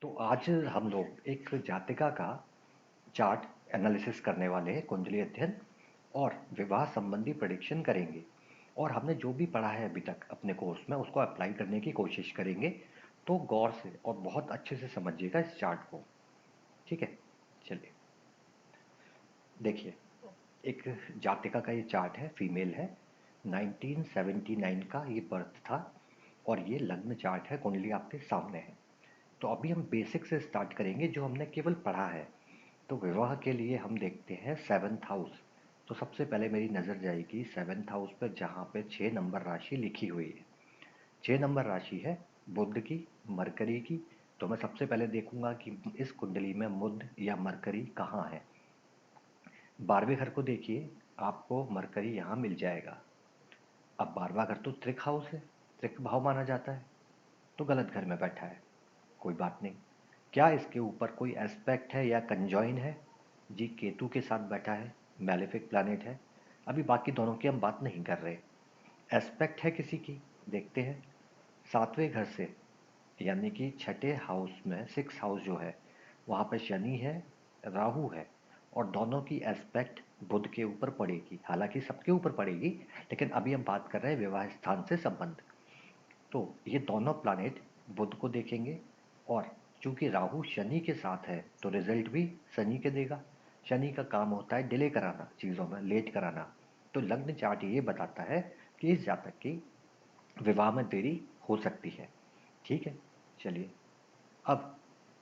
तो आज हम लोग एक जातिका का चार्ट एनालिसिस करने वाले हैं, कुंडली अध्ययन और विवाह संबंधी प्रेडिक्शन करेंगे। और हमने जो भी पढ़ा है अभी तक अपने कोर्स में उसको अप्लाई करने की कोशिश करेंगे। तो गौर से और बहुत अच्छे से समझिएगा इस चार्ट को। ठीक है, चलिए देखिए। एक जातिका का ये चार्ट है, फीमेल है, 1979 का ये बर्थ था। और ये लग्न चार्ट है, कुंडली आपके सामने है। तो अभी हम बेसिक से स्टार्ट करेंगे जो हमने केवल पढ़ा है। तो विवाह के लिए हम देखते हैं सेवन्थ हाउस। तो सबसे पहले मेरी नज़र जाएगी सेवन्थ हाउस पर, जहाँ पे 6 नंबर राशि लिखी हुई है। 6 नंबर राशि है बुध की, मरकरी की। तो मैं सबसे पहले देखूंगा कि इस कुंडली में बुध या मरकरी कहाँ है। 12वें घर को देखिए, आपको मरकरी यहाँ मिल जाएगा। अब 12वां घर तो त्रिक हाउस है, त्रिक भाव माना जाता है। तो गलत घर में बैठा है, कोई बात नहीं। क्या इसके ऊपर कोई एस्पेक्ट है या कंजॉइन है? जी, केतु के साथ बैठा है, मैलेफिक प्लैनेट है। अभी बाकी दोनों की हम बात नहीं कर रहे। एस्पेक्ट है किसी की, देखते हैं। 7वें घर से, यानी कि छठे हाउस में, सिक्स हाउस जो है, वहाँ पे शनि है, राहु है। और दोनों की एस्पेक्ट बुध के ऊपर पड़ेगी, हालांकि सबके ऊपर पड़ेगी, लेकिन अभी हम बात कर रहे हैं विवाह स्थान से संबंध। तो ये दोनों प्लैनेट बुध को देखेंगे। और चूंकि राहु शनि के साथ है तो रिजल्ट भी शनि के देगा। शनि का काम होता है डिले कराना, चीज़ों में लेट कराना। तो लग्न चार्ट ये बताता है कि इस जातक की विवाह में देरी हो सकती है। ठीक है, चलिए। अब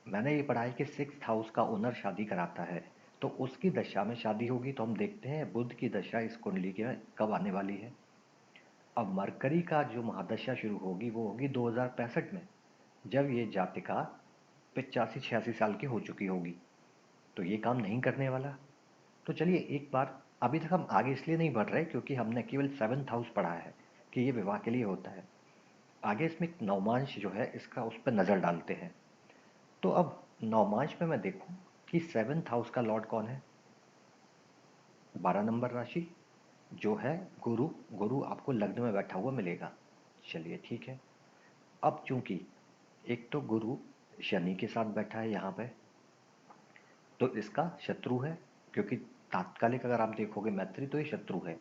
मैंने ये पढ़ा है कि सिक्स हाउस का ओनर शादी कराता है। तो उसकी दशा में शादी होगी। तो हम देखते हैं बुध की दशा इस कुंडली के कब आने वाली है। अब मरकरी का जो महादशा शुरू होगी वो होगी 2065 में, जब ये जातिका 85-86 साल की हो चुकी होगी। तो ये काम नहीं करने वाला। तो चलिए एक बार, अभी तक हम आगे इसलिए नहीं बढ़ रहे क्योंकि हमने केवल सेवन्थ हाउस पढ़ा है कि ये विवाह के लिए होता है। आगे इसमें एक नवमांश जो है इसका, उस पर नज़र डालते हैं। तो अब नवमांश में मैं देखूं कि सेवन्थ हाउस का लॉर्ड कौन है। 12 नंबर राशि जो है गुरु। गुरु आपको लग्न में बैठा हुआ मिलेगा। चलिए ठीक है। अब चूंकि एक तो गुरु शनि के साथ बैठा है यहाँ पे, तो इसका शत्रु है। क्योंकि तात्कालिक अगर आप देखोगे मैत्री, तो ये शत्रु है।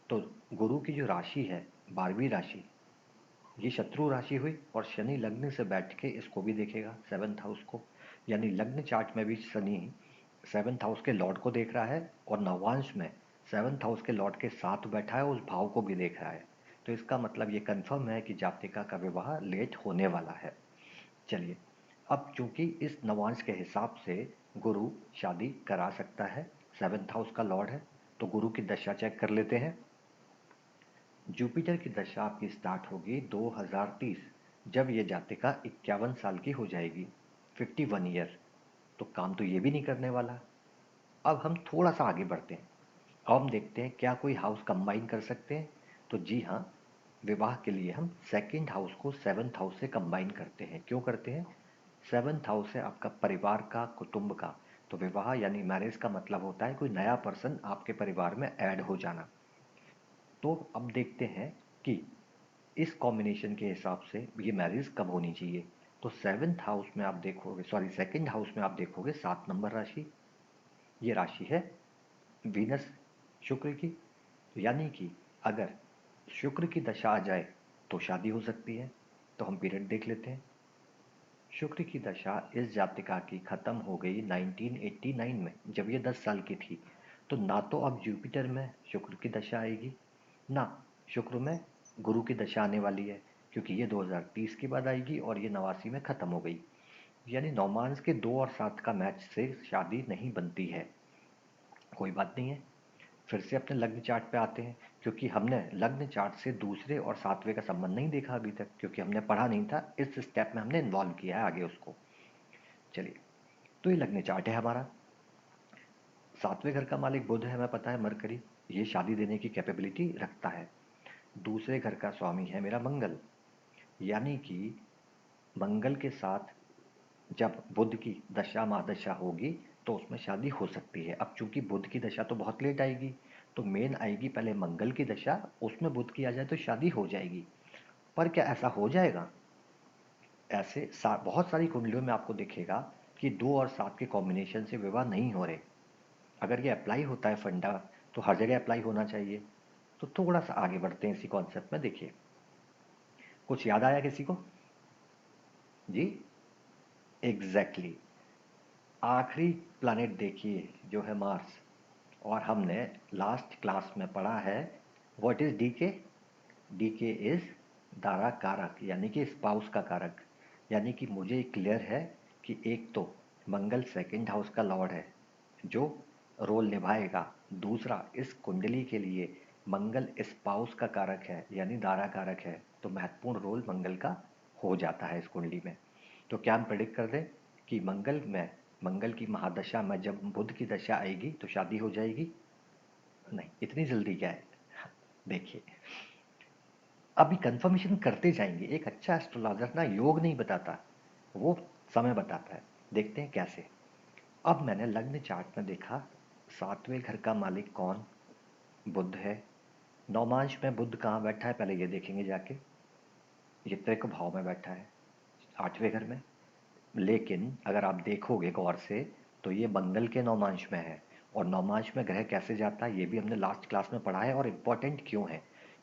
तो गुरु की जो राशि है, 12वीं राशि, ये शत्रु राशि हुई। और शनि लग्न से बैठ के इसको भी देखेगा, सेवन्थ हाउस को। यानी लग्न चार्ट में भी शनि सेवन्थ हाउस के लॉर्ड को देख रहा है, और नवांश में सेवन्थ हाउस के लॉर्ड के साथ बैठा है, उस भाव को भी देख रहा है। तो इसका मतलब ये कंफर्म है कि जातिका का विवाह लेट होने वाला है। चलिए, अब चूंकि इस नवांश के हिसाब से गुरु शादी करा सकता है, सेवन्थ हाउस का लॉर्ड है। तो गुरु की दशा चेक कर लेते हैं। जुपिटर की दशा आपकी स्टार्ट होगी 2030, जब ये जातिका 51 साल की हो जाएगी, 51 ईयर। तो काम तो ये भी नहीं करने वाला। अब हम थोड़ा सा आगे बढ़ते हैं। अब हम देखते हैं क्या कोई हाउस कंबाइन कर सकते हैं। तो जी हाँ, विवाह के लिए हम सेकंड हाउस को सेवन्थ हाउस से कंबाइन करते हैं। क्यों करते हैं? सेवन्थ हाउस है आपका परिवार का, कुटुंब का। तो विवाह यानी मैरिज का मतलब होता है कोई नया पर्सन आपके परिवार में ऐड हो जाना। तो अब देखते हैं कि इस कॉम्बिनेशन के हिसाब से ये मैरिज कब होनी चाहिए। तो सेवन्थ हाउस में आप देखोगे, सॉरी सेकंड हाउस में आप देखोगे 7 नंबर राशि। ये राशि है वीनस, शुक्र की। यानी कि अगर शुक्र की दशा आ जाए तो शादी हो सकती है। तो हम पीरियड देख लेते हैं। शुक्र की दशा इस जातिका की खत्म हो गई 1989 में, जब ये 10 साल की थी। तो ना तो अब जुपिटर में शुक्र की दशा आएगी, ना शुक्र में गुरु की दशा आने वाली है, क्योंकि ये 2030 के बाद आएगी और ये 89 में खत्म हो गई। यानी नौमांस के 2 और 7 का मैच से शादी नहीं बनती है। कोई बात नहीं है। फिर से अपने लग्न चार्ट पे आते हैं, क्योंकि हमने लग्न चार्ट से दूसरे और सातवें का संबंध नहीं देखा अभी तक, क्योंकि हमने पढ़ा नहीं था। इस स्टेप में हमने इन्वॉल्व किया है आगे उसको। चलिए, तो ये लग्न चार्ट है हमारा। सातवें घर का मालिक बुध है, हमें पता है, मरकरी। ये शादी देने की कैपेबिलिटी रखता है। दूसरे घर का स्वामी है मेरा मंगल। यानी कि मंगल के साथ जब बुध की दशा महादशा होगी तो उसमें शादी हो सकती है। अब चूंकि बुध की दशा तो बहुत लेट आएगी, तो मेन आएगी पहले मंगल की दशा, उसमें बुध की आ जाए तो शादी हो जाएगी। पर क्या ऐसा हो जाएगा? ऐसे बहुत सारी कुंडलियों में आपको दिखेगा कि 2 और 7 के कॉम्बिनेशन से विवाह नहीं हो रहे। अगर ये अप्लाई होता है फंडा, तो हर जगह अप्लाई होना चाहिए। तो थोड़ा सा आगे बढ़ते हैं इसी कॉन्सेप्ट में। देखिए, कुछ याद आया किसी को? जी, एग्जैक्टली exactly। आखिरी प्लैनेट देखिए जो है मार्स, और हमने लास्ट क्लास में पढ़ा है व्हाट इज डी के। डी के इज दारा कारक, यानी कि स्पाउस का कारक। यानी कि मुझे क्लियर है कि एक तो मंगल सेकंड हाउस का लॉर्ड है जो रोल निभाएगा। दूसरा, इस कुंडली के लिए मंगल स्पाउस का कारक है यानी दारा कारक है, तो महत्वपूर्ण रोल मंगल का हो जाता है इस कुंडली में। तो क्या हम प्रेडिक्ट कर दें कि मंगल की महादशा में जब बुध की दशा आएगी तो शादी हो जाएगी? नहीं, इतनी जल्दी क्या है। देखिए, अभी कंफर्मेशन करते जाएंगे। एक अच्छा एस्ट्रोलॉजर ना योग नहीं बताता, वो समय बताता है। देखते हैं कैसे। अब मैंने लग्न चार्ट में देखा, 7वें घर का मालिक कौन? बुध है। नौमांश में बुध कहाँ बैठा है पहले ये देखेंगे जाके। ये त्रिक भाव में बैठा है, 8वें घर में। लेकिन अगर आप देखोगे गौर से तो ये मंगल के नौमांश में है। और नौमांश में ग्रह कैसे जाता है ये भी हमने लास्ट क्लास में पढ़ा है, और इम्पोर्टेंट क्यों है,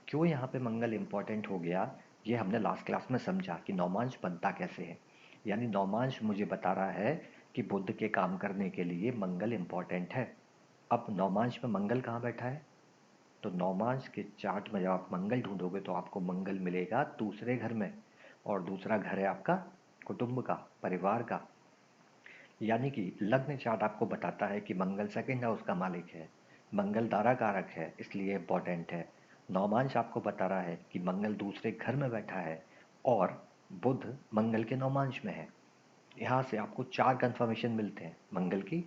क्यों यहाँ पे मंगल इम्पोर्टेंट हो गया, ये हमने लास्ट क्लास में समझा कि नौमांश बनता कैसे है। यानी नौमांश मुझे बता रहा है कि बुध के काम करने के लिए मंगल इम्पोर्टेंट है। अब नौमांश में मंगल कहाँ बैठा है? तो नौमांश के चार्ट में जब आप मंगल ढूंढोगे तो आपको मंगल मिलेगा दूसरे घर में, और दूसरा घर है आपका कुटुंब का, परिवार का। यानी कि लग्न चार्ट आपको बताता है कि मंगल सेकंड हाउस का मालिक है, मंगल दारा कारक है इसलिए इम्पोर्टेंट है। नौमांश आपको बता रहा है कि मंगल दूसरे घर में बैठा है और बुध मंगल के नौमांश में है। यहाँ से आपको 4 कंफर्मेशन मिलते हैं मंगल की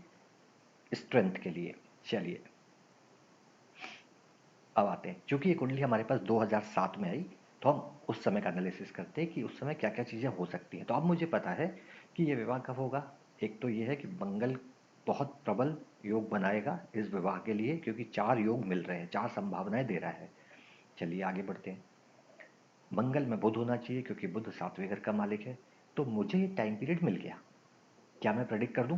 स्ट्रेंथ के लिए। चलिए अब आते हैं, क्योंकि ये कुंडली हमारे पास 2007 में आई, तो हम उस समय का एनालिसिस करते हैं कि उस समय क्या क्या चीज़ें हो सकती हैं। तो अब मुझे पता है कि ये विवाह कब होगा। एक तो ये है कि मंगल बहुत प्रबल योग बनाएगा इस विवाह के लिए, क्योंकि 4 योग मिल रहे हैं, 4 संभावनाएं दे रहा है। चलिए आगे बढ़ते हैं। मंगल में बुध होना चाहिए क्योंकि बुध 7वें घर का मालिक है। तो मुझे ये टाइम पीरियड मिल गया। क्या मैं प्रेडिक्ट कर दूं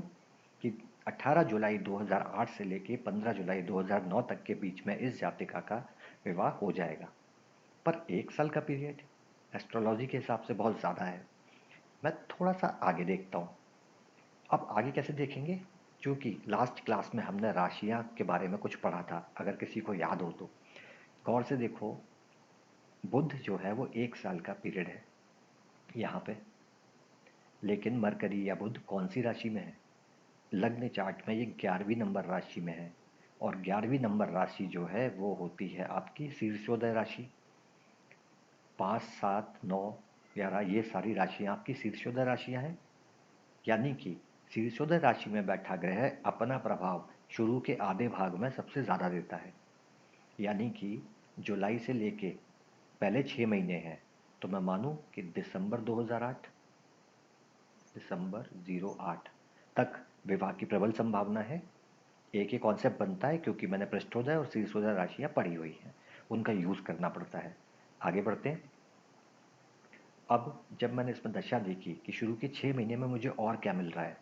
कि 18 जुलाई 2008 से लेके 15 जुलाई 2009 तक के बीच में इस जातिका का विवाह हो जाएगा? पर 1 साल का पीरियड एस्ट्रोलॉजी के हिसाब से बहुत ज़्यादा है। मैं थोड़ा सा आगे देखता हूँ। अब आगे कैसे देखेंगे, क्योंकि लास्ट क्लास में हमने राशियाँ के बारे में कुछ पढ़ा था, अगर किसी को याद हो तो। गौर से देखो, बुध जो है वो 1 साल का पीरियड है यहाँ पे। लेकिन मरकरी या बुध कौन सी राशि में है? लग्न चार्ट में ये 11वीं नंबर राशि में है। और 11वीं नंबर राशि जो है वो होती है आपकी शीर्षोदय राशि। 5, 7, 9, 11 ये सारी राशियाँ आपकी शीर्षोदय राशियाँ हैं। यानी कि शीर्षोदय राशि में बैठा ग्रह अपना प्रभाव शुरू के आधे भाग में सबसे ज़्यादा देता है। यानी कि जुलाई से लेके पहले 6 महीने हैं, तो मैं मानूं कि दिसंबर 08 तक विवाह की प्रबल संभावना है। एक ही कॉन्सेप्ट बनता है क्योंकि मैंने पृष्ठोदय और शीर्षोदय राशियाँ पढ़ी हुई हैं, उनका यूज़ करना पड़ता है। आगे बढ़ते हैं। अब जब मैंने इसमें दशा देखी कि शुरू के 6 महीने में मुझे और क्या मिल रहा है,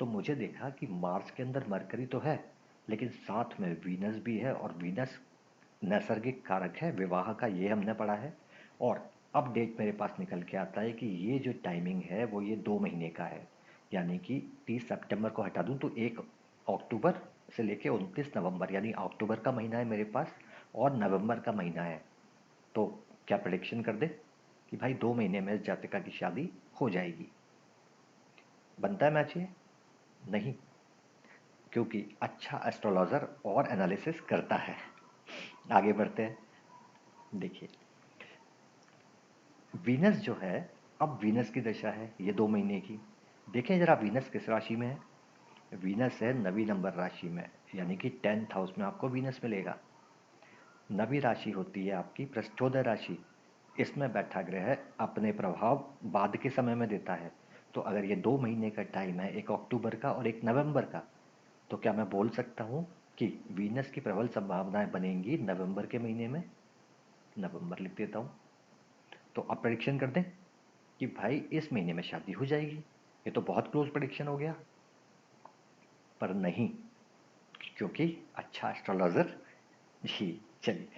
तो मुझे देखा कि मार्स के अंदर मरकरी तो है, लेकिन साथ में वीनस भी है, और वीनस नैसर्गिक कारक है विवाह का, ये हमने पढ़ा है। और अब डेट मेरे पास निकल के आता है कि ये जो टाइमिंग है वो ये 2 महीने का है। यानी कि 30 सितंबर को हटा दूं तो 1 अक्टूबर से लेके 29 नवंबर, यानी अक्टूबर का महीना है मेरे पास और नवंबर का महीना है। तो क्या प्रेडिक्शन कर दे कि भाई 2 महीने में इस जातिका की शादी हो जाएगी? बनता है मैच ये? नहीं, क्योंकि अच्छा एस्ट्रोलॉजर और एनालिसिस करता है। आगे बढ़ते हैं। देखिए, वीनस जो है, अब वीनस की दशा है ये 2 महीने की। देखें जरा वीनस किस राशि में है। वीनस है 9वीं नंबर राशि में, यानी कि 10th हाउस में आपको वीनस मिलेगा। 9वीं राशि होती है आपकी पृष्ठोदय राशि। इसमें बैठा ग्रह अपने प्रभाव बाद के समय में देता है। तो अगर ये 2 महीने का टाइम है, 1 अक्टूबर का और 1 नवंबर का, तो क्या मैं बोल सकता हूँ कि वीनस की प्रबल संभावनाएं बनेंगी नवंबर के महीने में? नवंबर लिख देता हूँ। तो अब प्रेडिक्शन कर दें। कि भाई इस महीने में शादी हो जाएगी। ये तो बहुत क्लोज प्रेडिक्शन हो गया। पर नहीं, क्योंकि अच्छा एस्ट्रोलॉजर जी, चलिए,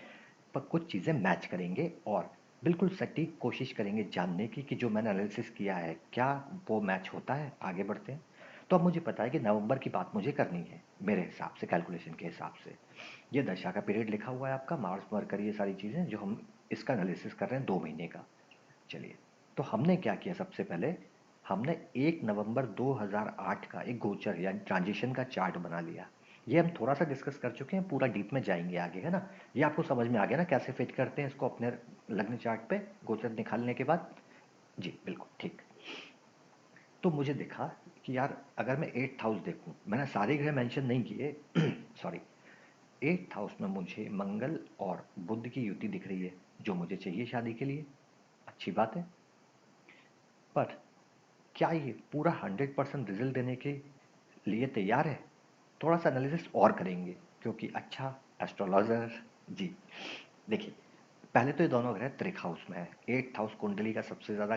पर कुछ चीज़ें मैच करेंगे और बिल्कुल सटीक कोशिश करेंगे जानने की कि जो मैंने एनालिसिस किया है क्या वो मैच होता है। आगे बढ़ते हैं। तो अब मुझे पता है कि नवंबर की बात मुझे करनी है, मेरे हिसाब से, कैलकुलेशन के हिसाब से। ये दशा का पीरियड लिखा हुआ है आपका, मार्स मरकरी, ये सारी चीज़ें जो हम इसका एनालिसिस कर रहे हैं 2 महीने का। चलिए, तो हमने क्या किया, सबसे पहले हमने 1 नवंबर 2008 का एक गोचर यानी ट्रांजिशन का चार्ट बना लिया। ये हम थोड़ा सा डिस्कस कर चुके हैं, पूरा डीप में जाएंगे आगे, है ना। ये आपको समझ में आ गया ना कैसे फिट करते हैं इसको अपने लग्न चार्ट पे गोचर निकालने के बाद। जी बिल्कुल ठीक। तो मुझे दिखा कि यार अगर मैं 8th हाउस देखूं, मैंने सारे ग्रह मेंशन नहीं किए सॉरी। 8th हाउस में मुझे मंगल और बुध की युति दिख रही है, जो मुझे चाहिए शादी के लिए। अच्छी बात है। पर क्या ये पूरा 100% रिजल्ट देने के लिए तैयार है? थोड़ा सा एनालिसिस और करेंगे, क्योंकि अच्छा एस्ट्रोलॉजर जी। देखिए, पहले तो ये दोनों ग्रह त्रिक हाउस में है। 8th हाउस कुंडली का सबसे ज़्यादा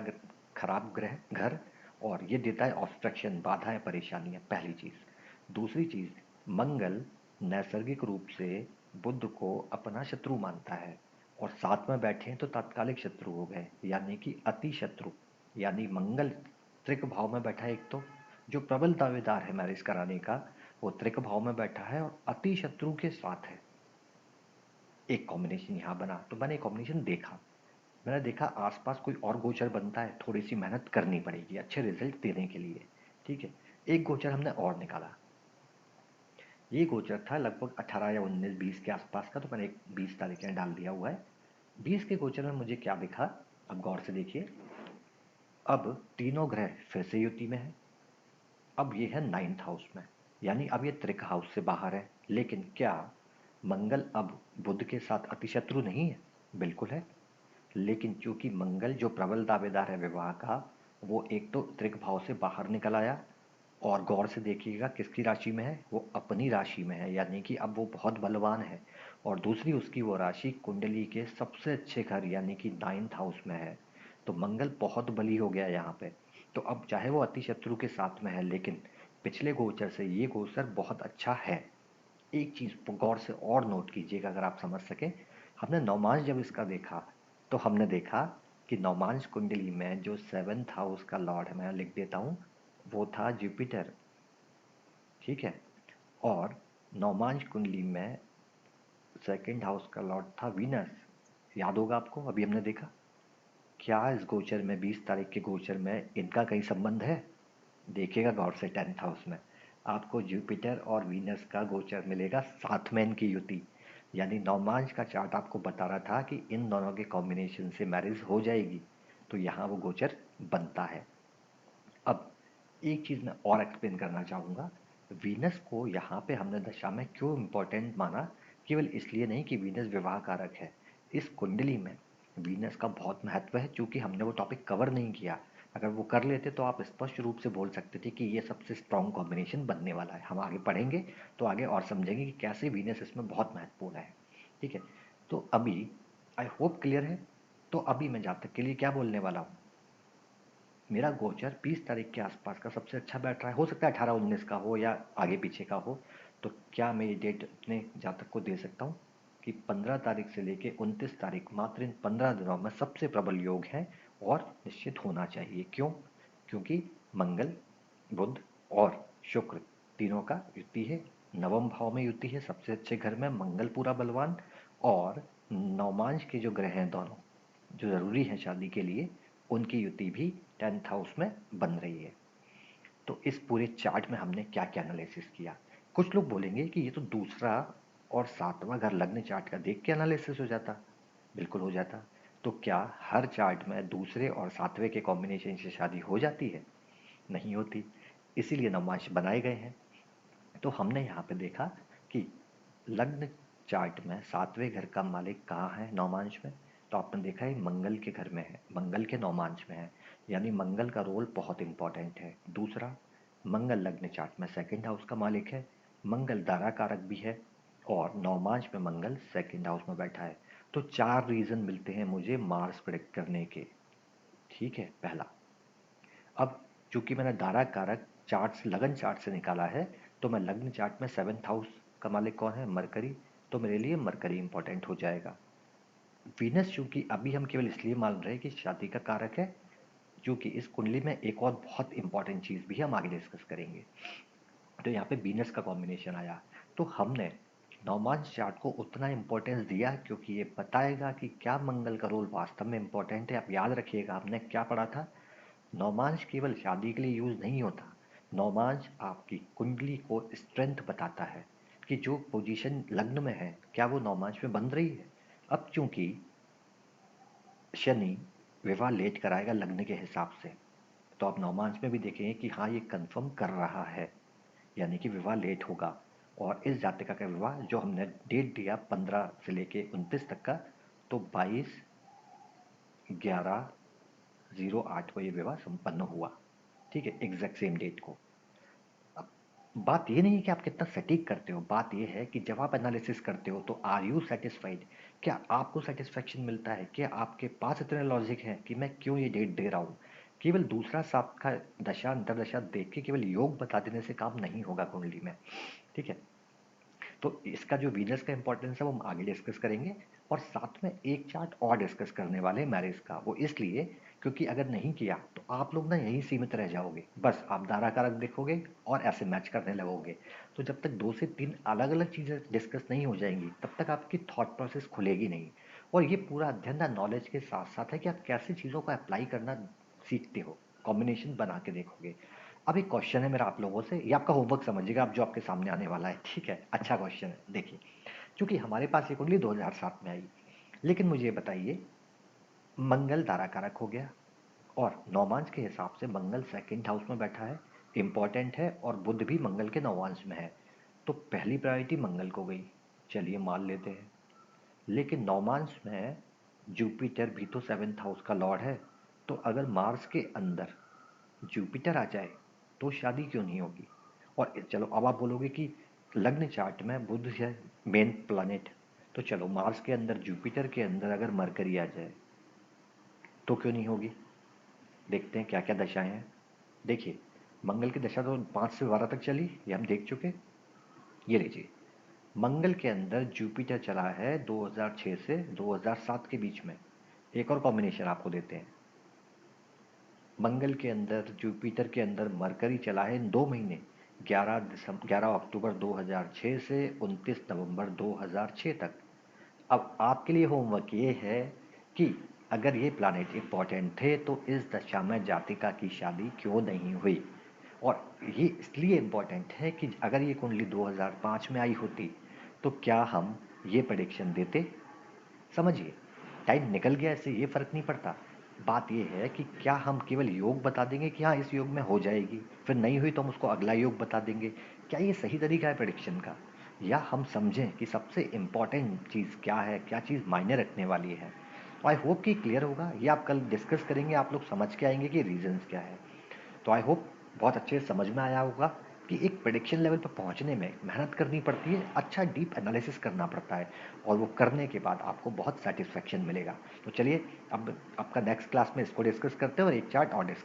खराब ग्रह घर, और ये देता है ऑब्स्ट्रक्शन, बाधाएं, परेशानियां, पहली चीज़। दूसरी चीज़, मंगल नैसर्गिक रूप से बुध को अपना शत्रु मानता है, और साथ में बैठे हैं तो तात्कालिक शत्रु हो गए, यानी कि अति शत्रु। यानी मंगल त्रिक भाव में बैठा है, एक तो जो प्रबल दावेदार है मैरिज कराने का, वो त्रिक भाव में बैठा है और अति शत्रु के साथ है। एक कॉम्बिनेशन यहाँ बना, तो मैंने एक कॉम्बिनेशन देखा। मैंने देखा आसपास कोई और गोचर बनता है, थोड़ी सी मेहनत करनी पड़ेगी अच्छे रिजल्ट देने के लिए। ठीक है, एक गोचर हमने और निकाला। ये गोचर था लगभग 18 या 19 20 के आसपास का, तो मैंने एक 20 तारीखें डाल दिया हुआ है। 20 के गोचर में मुझे क्या दिखा, अब गौर से देखिए। अब तीनों ग्रह फिर से युति में है। अब ये है 9th हाउस में, यानी अब ये त्रिक हाउस से बाहर है। लेकिन क्या मंगल अब बुध के साथ अतिशत्रु नहीं है? बिल्कुल है। लेकिन चूंकि मंगल जो प्रबल दावेदार है विवाह का, वो एक तो त्रिक भाव से बाहर निकल आया, और गौर से देखिएगा किसकी राशि में है, वो अपनी राशि में है, यानी कि अब वो बहुत बलवान है। और दूसरी उसकी वो राशि कुंडली के सबसे अच्छे घर यानी कि 9th हाउस में है। तो मंगल बहुत बली हो गया यहाँ पे। तो अब चाहे वो अति शत्रु के साथ में है, लेकिन पिछले गोचर से ये गोचर बहुत अच्छा है। एक चीज गौर से और नोट कीजिएगा अगर आप समझ सके। हमने नौमांश जब इसका देखा, तो हमने देखा कि नौमांश कुंडली में जो 7th हाउस का लॉर्ड है, मैं लिख देता हूँ, वो था जुपिटर। ठीक है। और नौमांश कुंडली में 2nd हाउस का लॉर्ड था वीनस। याद होगा आपको, अभी हमने देखा। क्या इस गोचर में 20 तारीख के गोचर में इनका कहीं संबंध है? देखिएगा गौर से 10th हाउस में आपको जुपिटर और वीनस का गोचर मिलेगा, साथ में इनकी युति। यानी नवमांश का चार्ट आपको बता रहा था कि इन दोनों के कॉम्बिनेशन से मैरिज हो जाएगी। तो यहाँ वो गोचर बनता है। अब एक चीज़ मैं और एक्सप्लेन करना चाहूँगा। वीनस को यहाँ पे हमने दशा में क्यों इम्पोर्टेंट माना? केवल इसलिए नहीं कि वीनस विवाह कारक है। इस कुंडली में वीनस का बहुत महत्व है, चूंकि हमने वो टॉपिक कवर नहीं किया। अगर वो कर लेते तो आप स्पष्ट रूप से बोल सकते थे कि ये सबसे स्ट्रॉन्ग कॉम्बिनेशन बनने वाला है। हम आगे पढ़ेंगे तो आगे और समझेंगे कि कैसे वीनस इसमें बहुत महत्वपूर्ण है। ठीक है। तो अभी आई होप क्लियर है। तो अभी मैं जातक के लिए क्या बोलने वाला हूँ। मेरा गोचर 20 तारीख के आसपास का सबसे अच्छा बैठ रहा है। हो सकता है 18 19 का हो या आगे पीछे का हो। तो क्या मैं ये डेट अपने जातक को दे सकता हूँ कि 15 तारीख से लेके 29 तारीख, मात्र इन 15 दिनों में सबसे प्रबल योग है और निश्चित होना चाहिए। क्यों? क्योंकि मंगल, बुध और शुक्र तीनों का युति है। नवम भाव में युति है, सबसे अच्छे घर में मंगल पूरा बलवान। और नवमांश के जो ग्रह हैं दोनों, जो जरूरी है शादी के लिए, उनकी युति भी 10th हाउस में बन रही है। तो इस पूरे चार्ट में हमने क्या क्या एनालिसिस किया। कुछ लोग बोलेंगे कि ये तो दूसरा और सातवां घर लग्न चार्ट का देख के एनालिसिस हो जाता। बिल्कुल हो जाता। तो क्या हर चार्ट में दूसरे और सातवें के कॉम्बिनेशन से शादी हो जाती है? नहीं होती। इसीलिए नवमांश बनाए गए हैं। तो हमने यहाँ पे देखा कि लग्न चार्ट में सातवें घर का मालिक कहाँ है नौमांश में। तो आपने देखा है मंगल के घर में है, मंगल के नौमांश में है। यानी मंगल का रोल बहुत इंपॉर्टेंट है। दूसरा, मंगल लग्न चार्ट में 2nd हाउस का मालिक है, मंगल दारा कारक भी है, और नौमांश में मंगल 2nd हाउस में बैठा है। तो 4 रीजन मिलते हैं मुझे मार्स प्रेडिक्ट करने के। ठीक है, पहला अब चूंकि मैंने दारा कारक चार्ट से लगन चार्ट से निकाला है, तो मैं लग्न चार्ट में 7th हाउस का मालिक कौन है? मरकरी। तो मेरे लिए मरकरी इंपॉर्टेंट हो जाएगा। वीनस चूंकि अभी हम केवल इसलिए मान रहे हैं कि शादी का कारक है, क्योंकि इस कुंडली में एक और बहुत इंपॉर्टेंट चीज़ भी हम आगे डिस्कस करेंगे। तो यहाँ पे वीनस का कॉम्बिनेशन आया, तो हमने नौमांश चार्ट को उतना इम्पोर्टेंस दिया क्योंकि ये बताएगा कि क्या मंगल का रोल वास्तव में इम्पोर्टेंट है। आप याद रखिएगा, हमने क्या पढ़ा था? नौमांश केवल शादी के लिए यूज नहीं होता। नौमांश आपकी कुंडली को स्ट्रेंथ बताता है कि जो पोजीशन लग्न में है क्या वो नौमांश में बन रही है। अब चूंकि शनि विवाह लेट कराएगा लग्न के हिसाब से, तो आप नौमांश में भी देखेंगे कि हाँ ये कंफर्म कर रहा है, यानी कि विवाह लेट होगा। और इस जातिका का विवाह जो हमने डेट दिया 15 से लेके 29 तक का, तो 22/11/08 को ये विवाह संपन्न हुआ। ठीक है, एग्जैक्ट सेम डेट को। अब बात ये नहीं है कि आप कितना सटीक करते हो, बात ये है कि जब आप एनालिसिस करते हो तो आर यू सेटिस्फाइड? क्या आपको सेटिस्फेक्शन मिलता है? क्या आपके पास इतने लॉजिक है कि मैं क्यों ये डेट दे रहा हूँ? केवल दूसरा साथ का दशा अंतरदशा देख के केवल योग बता देने से काम नहीं होगा कुंडली में। ठीक है, तो इसका जो वीनस का इंपॉर्टेंस है वो हम आगे डिस्कस करेंगे। और साथ में एक चार्ट और डिस्कस करने वाले हैं मैरिज का, वो इसलिए क्योंकि अगर नहीं किया तो आप लोग ना यहीं सीमित रह जाओगे, बस आप दारा कारक देखोगे और ऐसे मैच करने लगोगे। तो जब तक 2 से 3 अलग अलग चीज़ें डिस्कस नहीं हो जाएंगी तब तक आपकी थॉट प्रोसेस खुलेगी नहीं। और ये पूरा अध्ययन ना नॉलेज के साथ साथ है कि आप कैसे चीज़ों को अप्लाई करना सीखते हो, कॉम्बिनेशन बना के देखोगे। अब एक क्वेश्चन है मेरा आप लोगों से, ये आपका होमवर्क समझिएगा आप जो आपके सामने आने वाला है। ठीक है, अच्छा क्वेश्चन है, देखिए। क्योंकि हमारे पास ये कुंडली 2007 में आई, लेकिन मुझे ये बताइए, मंगल तारा कारक हो गया और नौमांश के हिसाब से मंगल सेकंड हाउस में बैठा है, इंपॉर्टेंट है, और बुध भी मंगल के नौमांश में है। तो पहली प्रायोरिटी मंगल को गई, चलिए मान लेते हैं। लेकिन नौमांश में जुपिटर भी तो 7th हाउस का लॉर्ड है। तो अगर मार्स के अंदर जुपिटर आ जाए तो शादी क्यों नहीं होगी? और चलो अब आप बोलोगे कि लग्न चार्ट में बुध है मेन प्लैनेट, तो चलो मार्स के अंदर जुपिटर के अंदर अगर मरकरी आ जाए तो क्यों नहीं होगी? देखते हैं क्या क्या दशाएं हैं। देखिए, मंगल की दशा तो 5 से 12 तक चली, ये हम देख चुके। ये लीजिए, मंगल के अंदर जुपिटर चला है 2006 से 2007 के बीच में। एक और कॉम्बिनेशन आपको देते हैं, मंगल के अंदर जुपिटर के अंदर मरकरी चला है 2 महीने, 11 अक्टूबर 2006 से 29 नवंबर 2006 तक। अब आपके लिए होमवर्क ये है कि अगर ये प्लानिट इंपॉर्टेंट थे तो इस दशा में जातिका की शादी क्यों नहीं हुई? और ये इसलिए इम्पोर्टेंट है कि अगर ये कुंडली 2005 में आई होती तो क्या हम ये प्रेडिक्शन देते? समझिए, टाइम निकल गया, इससे ये फ़र्क नहीं पड़ता। बात ये है कि क्या हम केवल योग बता देंगे कि हाँ इस योग में हो जाएगी, फिर नहीं हुई तो हम उसको अगला योग बता देंगे? क्या ये सही तरीका है प्रेडिक्शन का? या हम समझें कि सबसे इम्पॉर्टेंट चीज़ क्या है, क्या चीज़ मायने रखने वाली है? तो आई होप कि क्लियर होगा, ये आप कल डिस्कस करेंगे, आप लोग समझ के आएंगे कि रीजंस क्या है। तो आई होप बहुत अच्छे से समझ में आया होगा कि एक प्रेडिक्शन लेवल पर पहुंचने में मेहनत करनी पड़ती है, अच्छा डीप एनालिसिस करना पड़ता है, और वो करने के बाद आपको बहुत सेटिस्फेक्शन मिलेगा। तो चलिए, अब आपका नेक्स्ट क्लास में इसको डिस्कस करते हैं और एक चार्ट और डिस्कस